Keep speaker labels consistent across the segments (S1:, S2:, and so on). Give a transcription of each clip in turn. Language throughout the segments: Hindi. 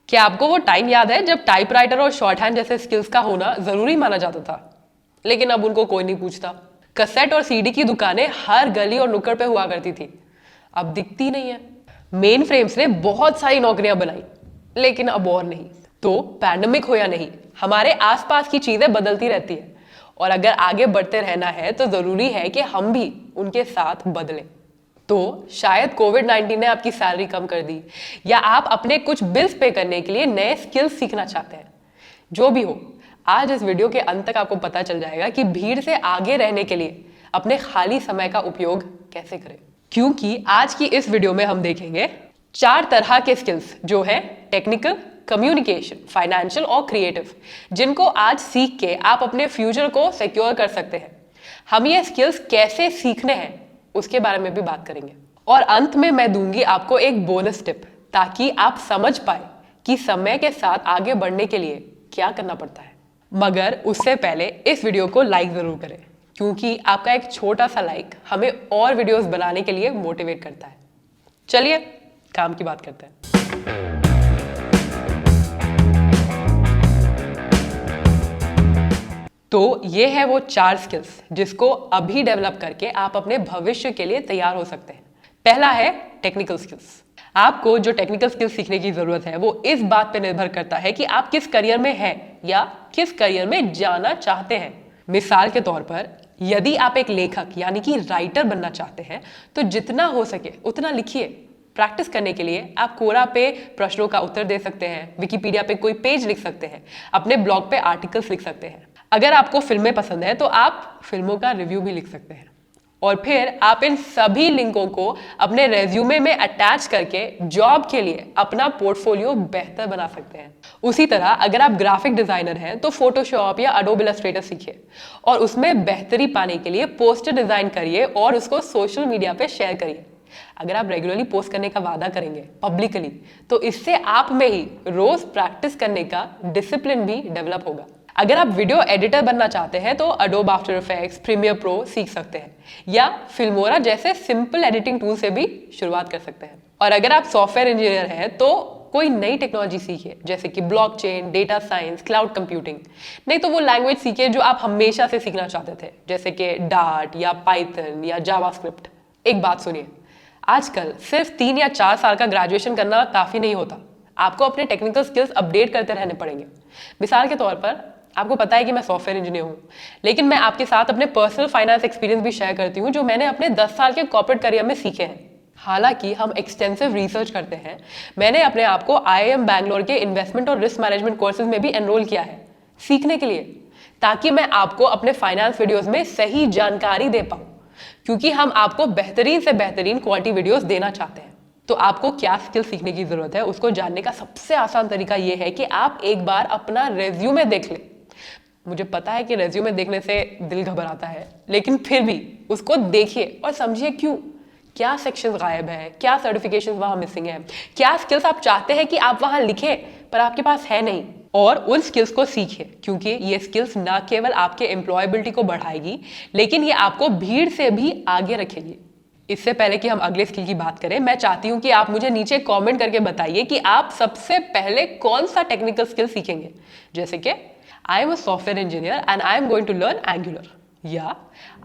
S1: क्या आपको वो टाइम याद है जब टाइपराइटर और शॉर्ट हैंड जैसे स्किल्स का होना जरूरी माना जाता था, लेकिन अब उनको कोई नहीं पूछता। कैसेट और सीडी की दुकानें हर गली और नुक्कड़ पे हुआ करती थी, अब दिखती नहीं है। मेन फ्रेम्स ने बहुत सारी नौकरियां बनाई, लेकिन अब और नहीं। तो पैंडेमिक हो या नहीं, हमारे आसपास की चीजें बदलती रहती है, और अगर आगे बढ़ते रहना है तो जरूरी है कि हम भी उनके साथ बदलें। तो शायद कोविड-19 ने आपकी सैलरी कम कर दी, या आप अपने कुछ बिल्स पे करने के लिए नए स्किल्स सीखना चाहते हैं। जो भी हो, आज इस वीडियो के अंत तक आपको पता चल जाएगा कि भीड़ से आगे रहने के लिए अपने खाली समय का उपयोग कैसे करें। क्योंकि आज की इस वीडियो में हम देखेंगे 4 तरह के स्किल्स जो है टेक्निकल, कम्युनिकेशन, फाइनेंशियल और क्रिएटिव, जिनको आज सीख के आप अपने फ्यूचर को सिक्योर कर सकते हैं। हम ये स्किल्स कैसे सीखने हैं उसके बारे में भी बात करेंगे, और अंत में मैं दूंगी आपको एक बोनस टिप, ताकि आप समझ पाए कि समय के साथ आगे बढ़ने के लिए क्या करना पड़ता है। मगर उससे पहले इस वीडियो को लाइक जरूर करें, क्योंकि आपका एक छोटा सा लाइक हमें और वीडियोस बनाने के लिए मोटिवेट करता है। चलिए काम की बात करते हैं। तो ये है वो 4 स्किल्स जिसको अभी डेवलप करके आप अपने भविष्य के लिए तैयार हो सकते हैं। पहला है टेक्निकल स्किल्स। आपको जो टेक्निकल स्किल्स सीखने की जरूरत है वो इस बात पे निर्भर करता है कि आप किस करियर में हैं या किस करियर में जाना चाहते हैं। मिसाल के तौर पर, यदि आप एक लेखक यानी कि राइटर बनना चाहते हैं तो जितना हो सके उतना लिखिए। प्रैक्टिस करने के लिए आप कोरा पे प्रश्नों का उत्तर दे सकते हैं, विकिपीडिया पे कोई पेज लिख सकते हैं, अपने ब्लॉग पे आर्टिकल्स लिख सकते हैं। अगर आपको फिल्में पसंद है तो आप फिल्मों का रिव्यू भी लिख सकते हैं, और फिर आप इन सभी लिंकों को अपने रेज्यूमे में अटैच करके जॉब के लिए अपना पोर्टफोलियो बेहतर बना सकते हैं। उसी तरह अगर आप ग्राफिक डिजाइनर हैं तो फोटोशॉप या एडोब इलस्ट्रेटर सीखिए, और उसमें बेहतरी पाने के लिए पोस्टर डिजाइन करिए और उसको सोशल मीडिया पे शेयर करिए। अगर आप रेगुलरली पोस्ट करने का वादा करेंगे पब्लिकली, तो इससे आप में ही रोज प्रैक्टिस करने का डिसिप्लिन भी डेवलप होगा। अगर आप वीडियो एडिटर बनना चाहते हैं तो Adobe After Effects, Premiere Pro सीख सकते हैं, या फिल्मोरा जैसे सिंपल एडिटिंग टूल से भी शुरुआत कर सकते हैं। और अगर आप सॉफ्टवेयर इंजीनियर हैं तो कोई नई टेक्नोलॉजी सीखिए, जैसे कि blockchain, data science, cloud computing. नहीं तो वो लैंग्वेज सीखिए जो आप हमेशा से सीखना चाहते थे, जैसे कि डार्ट या पाइथन या जावास्क्रिप्ट। एक बात सुनिए, आजकल सिर्फ 3 या 4 साल का ग्रेजुएशन करना काफी नहीं होता, आपको अपने टेक्निकल स्किल्स अपडेट करते रहने पड़ेंगे। मिसाल के तौर पर, आपको पता है कि मैं सॉफ्टवेयर इंजीनियर हूं, लेकिन मैं आपके साथ अपने पर्सनल फाइनेंस एक्सपीरियंस भी शेयर करती हूं जो मैंने अपने 10 साल के कॉर्पोरेट करियर में सीखे हैं। हालांकि हम एक्सटेंसिव रिसर्च करते हैं, मैंने अपने आप को IIM बैंगलोर के इन्वेस्टमेंट और रिस्क मैनेजमेंट कोर्सेज में भी एनरोल किया है सीखने के लिए, ताकि मैं आपको अपने फाइनेंस वीडियोस में सही जानकारी दे पाऊं, क्योंकि हम आपको बेहतरीन से बेहतरीन क्वालिटी वीडियोस देना चाहते हैं। तो आपको क्या स्किल सीखने की जरूरत है उसको जानने का सबसे आसान तरीका यह है कि आप एक बार अपना रेज्यूमे देख लें। मुझे पता है कि रेज्यूमे देखने से दिल घबराता है, लेकिन फिर भी उसको देखिए और समझिए क्यों, क्या सेक्शंस गायब है, क्या सर्टिफिकेशंस वहां मिसिंग है, क्या स्किल्स आप चाहते हैं कि आप वहां लिखें पर आपके पास है नहीं, और उन स्किल्स को सीखिए। क्योंकि ये स्किल्स ना केवल आपके एम्प्लॉयबिलिटी को बढ़ाएगी, लेकिन ये आपको भीड़ से भी आगे रखेगी। इससे पहले कि हम अगले स्किल की बात करें, मैं चाहती हूं कि आप मुझे नीचे कमेंट करके बताइए कि आप सबसे पहले कौन सा टेक्निकल स्किल सीखेंगे, जैसे कि I am a software engineer and I am going to learn Angular, या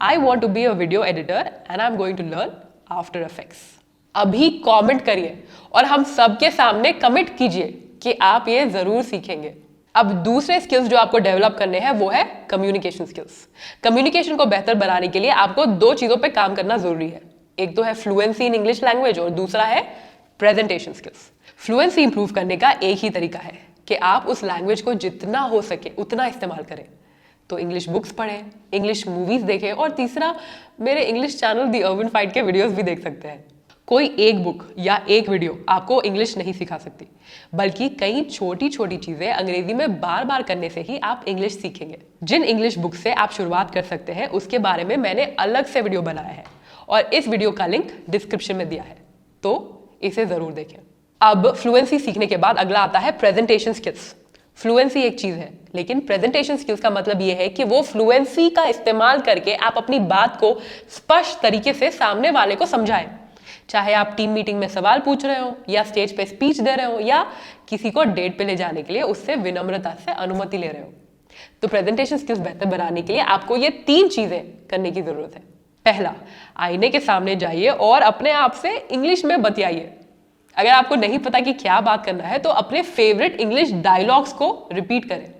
S1: I want to be a video editor and I am going to learn After Effects। अभी कमेंट करिए और हम सबके सामने कमिट कीजिए कि आप ये जरूर सीखेंगे। अब दूसरे स्किल्स जो आपको डेवलप करने हैं वो है कम्युनिकेशन स्किल्स। कम्युनिकेशन को बेहतर बनाने के लिए आपको 2 चीजों पे काम करना जरूरी है। एक तो है फ्लुएंसी इन इंग्लिश लैंग्वेज, और दूसरा है प्रेजेंटेशन स्किल्स। फ्लुएंसी इंप्रूव करने का एक ही तरीका है कि आप उस लैंग्वेज को जितना हो सके उतना इस्तेमाल करें। तो इंग्लिश बुक्स पढ़ें, इंग्लिश मूवीज देखें, और तीसरा, मेरे इंग्लिश चैनल दी अर्बन फाइट के वीडियोस भी देख सकते हैं। कोई एक बुक या एक वीडियो आपको इंग्लिश नहीं सिखा सकती, बल्कि कई छोटी छोटी चीजें अंग्रेजी में बार बार करने से ही आप इंग्लिश सीखेंगे। जिन इंग्लिश बुक से आप शुरुआत कर सकते हैं उसके बारे में मैंने अलग से वीडियो बनाया है, और इस वीडियो का लिंक डिस्क्रिप्शन में दिया है, तो इसे जरूर देखें। अब फ्लुएंसी सीखने के बाद अगला आता है प्रेजेंटेशन स्किल्स। फ्लुएंसी एक चीज है, लेकिन प्रेजेंटेशन स्किल्स का मतलब यह है कि वो फ्लुएंसी का इस्तेमाल करके आप अपनी बात को स्पष्ट तरीके से सामने वाले को समझाएं। चाहे आप टीम मीटिंग में सवाल पूछ रहे हो या स्टेज पे स्पीच दे रहे हो या किसी को डेट पे ले जाने के लिए उससे विनम्रता से अनुमति ले रहे हो। तो प्रेजेंटेशन स्किल्स बेहतर बनाने के लिए आपको ये 3 चीजें करने की जरूरत है। पहला, आईने के सामने जाइए और अपने आप से इंग्लिश में बतियाइए। अगर आपको नहीं पता कि क्या बात करना है तो अपने फेवरेट इंग्लिश डायलॉग्स को रिपीट करें।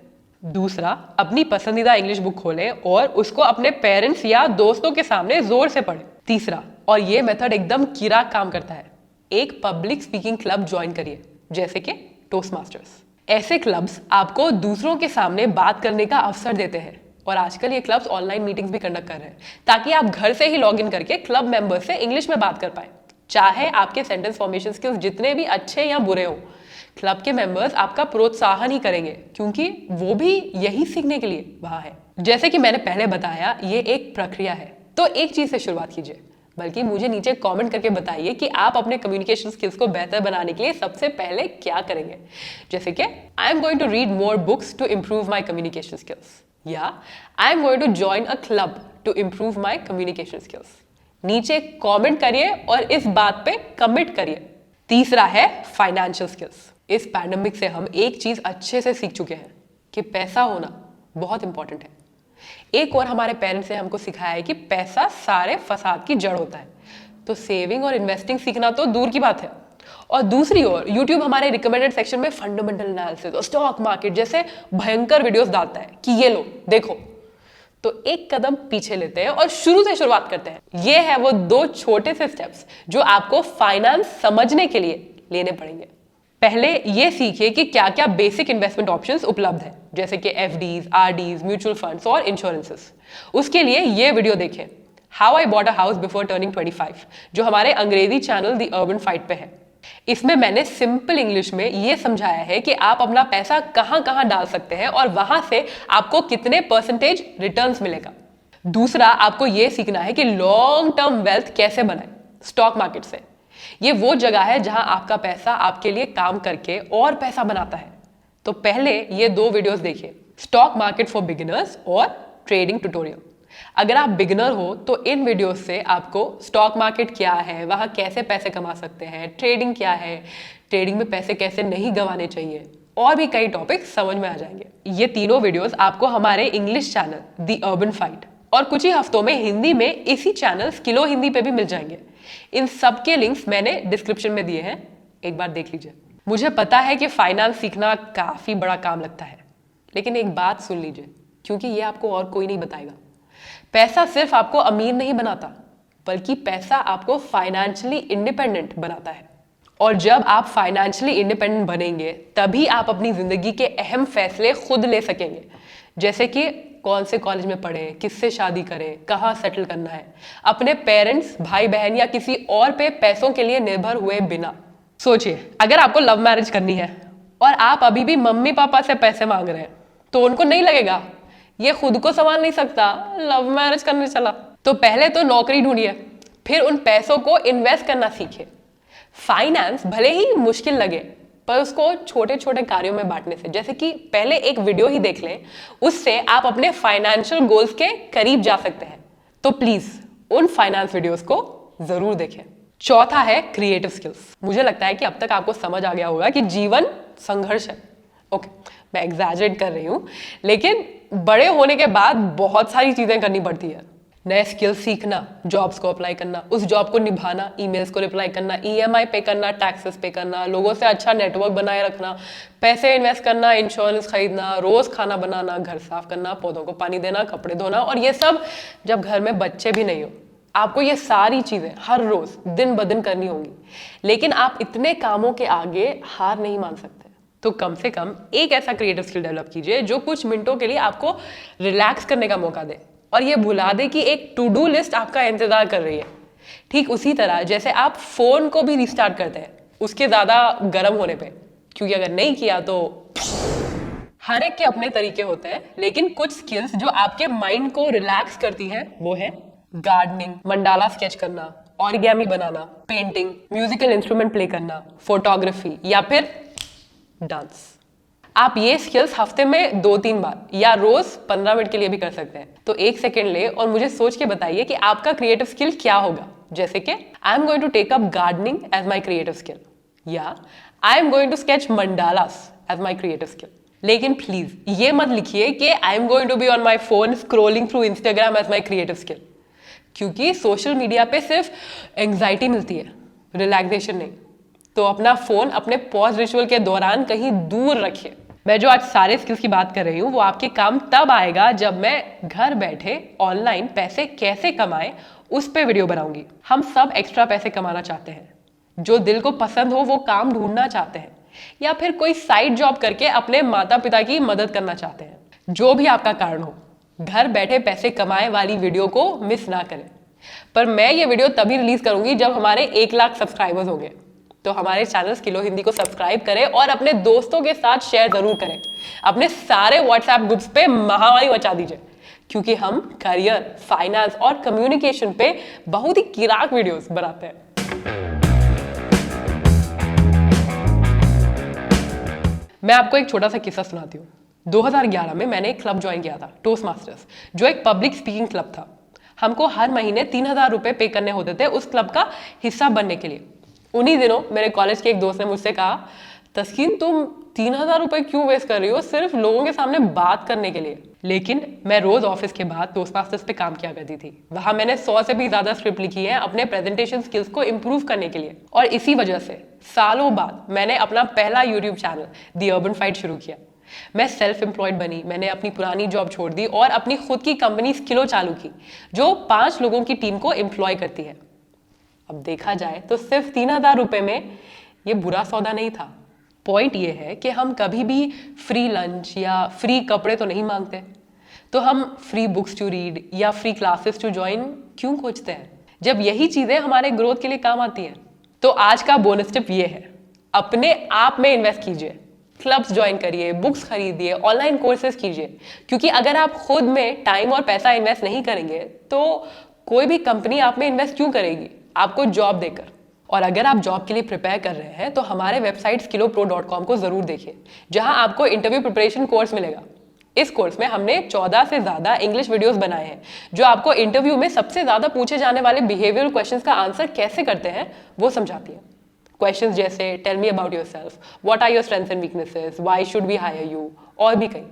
S1: दूसरा, अपनी पसंदीदा इंग्लिश बुक खोलें और उसको अपने पेरेंट्स या दोस्तों के सामने जोर से पढ़ें। तीसरा, और ये मेथड एकदम किराक काम करता है, एक पब्लिक स्पीकिंग क्लब ज्वाइन करिए, जैसे कि टोस्ट मास्टर्स। ऐसे क्लब्स आपको दूसरों के सामने बात करने का अवसर देते हैं और आजकल ये क्लब्स ऑनलाइन मीटिंग्स भी कंडक्ट कर रहे हैं ताकि आप घर से ही लॉग इन करके क्लब मेंबर से इंग्लिश में बात कर पाए। चाहे आपके सेंटेंस फॉर्मेशन स्किल्स जितने भी अच्छे या बुरे हो, क्लब के मेंबर्स आपका प्रोत्साहन ही करेंगे क्योंकि वो भी यही सीखने के लिए वहां है। जैसे कि मैंने पहले बताया, ये एक प्रक्रिया है, तो एक चीज से शुरुआत कीजिए, बल्कि मुझे नीचे कमेंट करके बताइए कि आप अपने कम्युनिकेशन स्किल्स को बेहतर बनाने के लिए सबसे पहले क्या करेंगे। जैसे कि I am going to read more books to improve my communication skills, या I am going to join a club to improve my communication skills. नीचे कमेंट करिए और इस बात पे कमिट करिए। तीसरा है फाइनेंशियल स्किल्स। इस पैंडेमिक से हम एक चीज अच्छे से सीख चुके हैं कि पैसा होना बहुत इंपॉर्टेंट है। एक और हमारे पेरेंट्स ने हमको सिखाया है कि पैसा सारे फसाद की जड़ होता है, तो सेविंग और इन्वेस्टिंग सीखना तो दूर की बात है। और दूसरी ओर यूट्यूब हमारे रिकमेंडेड सेक्शन में फंडामेंटल एनालिसिस और स्टॉक मार्केट जैसे भयंकर वीडियोस डालता है कि ये लो देखो। तो एक कदम पीछे लेते हैं और शुरू से शुरुआत करते हैं। ये है वो 2 छोटे से स्टेप्स जो आपको फाइनेंस समझने के लिए लेने पड़ेंगे। पहले ये सीखिए कि क्या क्या बेसिक इन्वेस्टमेंट ऑप्शंस उपलब्ध है, जैसे कि एफडीज, आरडीज, म्यूचुअल फंड्स और इंश्योरेंसेस। उसके लिए ये वीडियो देखें, how I bought a house before turning 25, जो हमारे अंग्रेजी चैनल द अर्बन फाइट पे है। इसमें मैंने सिंपल इंग्लिश में ये समझाया है कि आप अपना पैसा कहां कहां डाल सकते हैं और वहां से आपको कितने परसेंटेज रिटर्न्स मिलेगा। दूसरा, आपको ये सीखना है कि लॉन्ग टर्म वेल्थ कैसे बनाए स्टॉक मार्केट से। ये वो जगह है जहां आपका पैसा आपके लिए काम करके और पैसा बनाता है। तो पहले ये 2 वीडियोस देखिए, स्टॉक मार्केट फॉर बिगिनर्स और ट्रेडिंग ट्यूटोरियल। अगर आप बिगिनर हो तो इन वीडियोस से आपको स्टॉक मार्केट क्या है, वहां कैसे पैसे कमा सकते हैं, ट्रेडिंग क्या है, ट्रेडिंग में पैसे कैसे नहीं गंवाने चाहिए, और भी कई टॉपिक समझ में आ जाएंगे। ये तीनों वीडियोस आपको हमारे English channel the urban fight और कुछ ही हफ्तों में हिंदी में इसी चैनल स्किलो हिंदी पे भी मिल जाएंगे। इन सब के लिंक्स मैंने डिस्क्रिप्शन में दिए हैं, एक बार देख लीजिए। मुझे पता है कि फाइनेंस सीखना काफी बड़ा काम लगता है, लेकिन एक बात सुन लीजिए, क्योंकि ये आपको और कोई नहीं बताएगा। पैसा सिर्फ आपको अमीर नहीं बनाता, बल्कि पैसा आपको फाइनेंशियली इंडिपेंडेंट बनाता है। और जब आप फाइनेंशियली इंडिपेंडेंट बनेंगे तभी आप अपनी जिंदगी के अहम फैसले खुद ले सकेंगे, जैसे कि कौन से कॉलेज में पढ़ें, किससे शादी करें, कहाँ सेटल करना है, अपने पेरेंट्स, भाई बहन या किसी और पे पैसों के लिए निर्भर हुए बिना। सोचिए, अगर आपको लव मैरिज करनी है और आप अभी भी मम्मी पापा से पैसे मांग रहे हैं तो उनको नहीं लगेगा ये खुद को संभाल नहीं सकता, लव मैरिज करने चला। तो पहले तो नौकरी ढूंढिए, फिर उन पैसों को इन्वेस्ट करना सीखिए। फाइनेंस भले ही मुश्किल लगे, पर उसको छोटे छोटे कार्यों में बांटने से, जैसे कि पहले एक वीडियो ही देख लें, उससे आप अपने फाइनेंशियल गोल्स के करीब जा सकते हैं। तो प्लीज उन फाइनेंस वीडियोस को जरूर देखें। चौथा है क्रिएटिव स्किल्स। मुझे लगता है कि अब तक आपको समझ आ गया होगा कि जीवन संघर्ष है। ओके, मैं एग्जैजरेट कर रही हूं, लेकिन बड़े होने के बाद बहुत सारी चीजें करनी पड़ती है। नए स्किल्स सीखना, जॉब्स को अप्लाई करना, उस जॉब को निभाना, ईमेल्स को रिप्लाई करना, ईएमआई पे करना, टैक्सेस पे करना, लोगों से अच्छा नेटवर्क बनाए रखना, पैसे इन्वेस्ट करना, इंश्योरेंस खरीदना, रोज खाना बनाना, घर साफ करना, पौधों को पानी देना, कपड़े धोना, और ये सब जब घर में बच्चे भी नहीं हो। आपको ये सारी चीजें हर रोज दिन ब दिन करनी होंगी, लेकिन आप इतने कामों के आगे हार नहीं मान सकते। तो कम से कम एक ऐसा क्रिएटिव स्किल डेवलप कीजिए जो कुछ मिनटों के लिए आपको रिलैक्स करने का मौका दे और ये भुला दे कि एक टू डू लिस्ट आपका इंतजार कर रही है। ठीक उसी तरह जैसे आप फोन को भी रिस्टार्ट करते हैं उसके ज्यादा गर्म होने पे, क्योंकि अगर नहीं किया तो हर एक के अपने तरीके होते हैं, लेकिन कुछ स्किल्स जो आपके माइंड को रिलैक्स करती हैं वो है गार्डनिंग, मंडाला स्केच करना, ऑरिगेमी बनाना, पेंटिंग, म्यूजिकल इंस्ट्रूमेंट प्ले करना, फोटोग्राफी या फिर डांस। आप ये स्किल्स हफ्ते में 2-3 बार या रोज 15 मिनट के लिए भी कर सकते हैं। तो 1 सेकेंड ले और मुझे सोच के बताइए कि आपका क्रिएटिव स्किल क्या होगा। जैसे कि I am going to take up gardening as my creative skill या I am going to sketch mandalas as my creative skill. लेकिन प्लीज ये मत लिखिए कि I am going to be on my phone scrolling through Instagram as my creative skill, क्योंकि सोशल मीडिया पे सिर्फ एंग्जाइटी मिलती है, रिलैक्सेशन नहीं। तो अपना फोन अपने पॉज रिचुअल के दौरान कहीं दूर रखिए। मैं जो आज सारे स्किल्स की बात कर रही हूँ वो आपके काम तब आएगा जब मैं घर बैठे ऑनलाइन पैसे कैसे कमाएं उस पे वीडियो बनाऊंगी। हम सब एक्स्ट्रा पैसे कमाना चाहते हैं, जो दिल को पसंद हो वो काम ढूंढना चाहते हैं, या फिर कोई साइड जॉब करके अपने माता पिता की मदद करना चाहते हैं। जो भी आपका कारण हो, घर बैठे पैसे कमाए वाली वीडियो को मिस ना करें। पर मैं ये वीडियो तभी रिलीज करूंगी जब हमारे 1 लाख सब्सक्राइबर्स होंगे। तो हमारे चैनल स्किलो हिंदी को सब्सक्राइब करें और अपने दोस्तों के साथ शेयर जरूर करें। अपने सारे व्हाट्सएप ग्रुप्स पे महामारी मचा दीजिए, क्योंकि हम करियर, फाइनेंस और कम्युनिकेशन पे बहुत ही किराक वीडियोस बनाते हैं। मैं आपको एक छोटा सा किस्सा सुनाती हूँ। 2011 में मैंने एक क्लब ज्वाइन किया था, टोस्ट मास्टर्स, जो एक पब्लिक स्पीकिंग क्लब था। हमको हर महीने 3000 रुपए पे करने होते थे उस क्लब का हिस्सा बनने के लिए। उन्हीं दिनों मेरे कॉलेज के एक दोस्त ने मुझसे कहा, तस्कीन तुम 3000 रुपए क्यों वेस्ट कर रही हो सिर्फ लोगों के सामने बात करने के लिए। लेकिन मैं रोज ऑफिस के बाद टोस्ट मास्टर्स पे काम किया करती थी। वहां मैंने 100 से भी ज्यादा स्क्रिप्ट लिखी है अपने प्रेजेंटेशन स्किल्स को इंप्रूव करने के लिए। और इसी वजह से सालों बाद मैंने अपना पहला YouTube channel the urban fight शुरू किया। मैं सेल्फ एम्प्लॉयड बनी, मैंने अपनी पुरानी जॉब छोड़ दी और अपनी खुद की कंपनी स्किलो चालू की, जो 5 लोगों की टीम को एम्प्लॉय करती है। अब देखा जाए तो सिर्फ 3000 रुपए में ये बुरा सौदा नहीं था। पॉइंट ये है कि हम कभी भी फ्री लंच या फ्री कपड़े तो नहीं मांगते, तो हम फ्री बुक्स टू रीड या फ्री क्लासेस टू ज्वाइन क्यों खोजते हैं, जब यही चीजें हमारे ग्रोथ के लिए काम आती हैं। तो आज का बोनस टिप ये है, अपने आप में इन्वेस्ट कीजिए, क्लब्स ज्वाइन करिए, बुक्स खरीदिए, ऑनलाइन कोर्सेज कीजिए, क्योंकि अगर आप खुद में टाइम और पैसा इन्वेस्ट नहीं करेंगे तो कोई भी कंपनी आप में इन्वेस्ट क्यों करेगी, आपको जॉब देकर। और अगर आप जॉब के लिए प्रिपेयर कर रहे हैं तो हमारे वेबसाइट skillopro.com को जरूर देखिए, जहां आपको इंटरव्यू प्रिपरेशन कोर्स मिलेगा। इस कोर्स में हमने 14 से ज्यादा इंग्लिश वीडियोस बनाए हैं, जो आपको इंटरव्यू में सबसे ज्यादा पूछे जाने वाले बिहेवियरल क्वेश्चंस का आंसर कैसे करते हैं वो समझाती है। क्वेश्चंस जैसे tell me about yourself, what are your strengths and weaknesses, why should we hire you, और भी कई।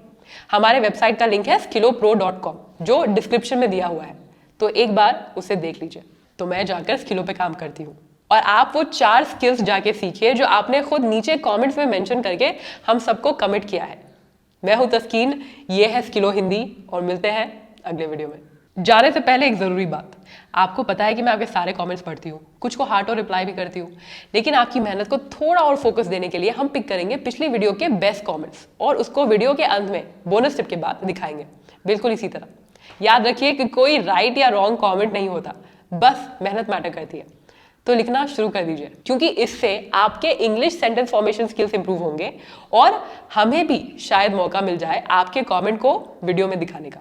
S1: हमारे वेबसाइट का लिंक है skillopro.com, जो डिस्क्रिप्शन में दिया हुआ है, तो एक बार उसे देख लीजिए। तो मैं जाकर स्किलो पे काम करती हूँ और आप वो 4 स्किल्स जाके सीखिए जो आपने खुद नीचे कमेंट्स में मेंशन करके हम सबको कमिट किया है। मैं हूं तस्कीन, ये है स्किलो हिंदी, और मिलते हैं अगले वीडियो में। जाने से पहले एक जरूरी बात, आपको पता है कि मैं आपके सारे कमेंट्स पढ़ती हूँ, कुछ को हार्ट और रिप्लाई भी करती हूँ, लेकिन आपकी मेहनत को थोड़ा और फोकस देने के लिए हम पिक करेंगे पिछली वीडियो के बेस्ट कॉमेंट्स और उसको वीडियो के अंत में बोनस टिप के बाद दिखाएंगे, बिल्कुल इसी तरह। याद रखिए कि कोई राइट या रॉन्ग कॉमेंट नहीं होता, बस मेहनत मैटर करती है। तो लिखना शुरू कर दीजिए, क्योंकि इससे आपके English sentence formation skills improve होंगे और हमें भी शायद मौका मिल जाए आपके कमेंट को वीडियो में दिखाने का।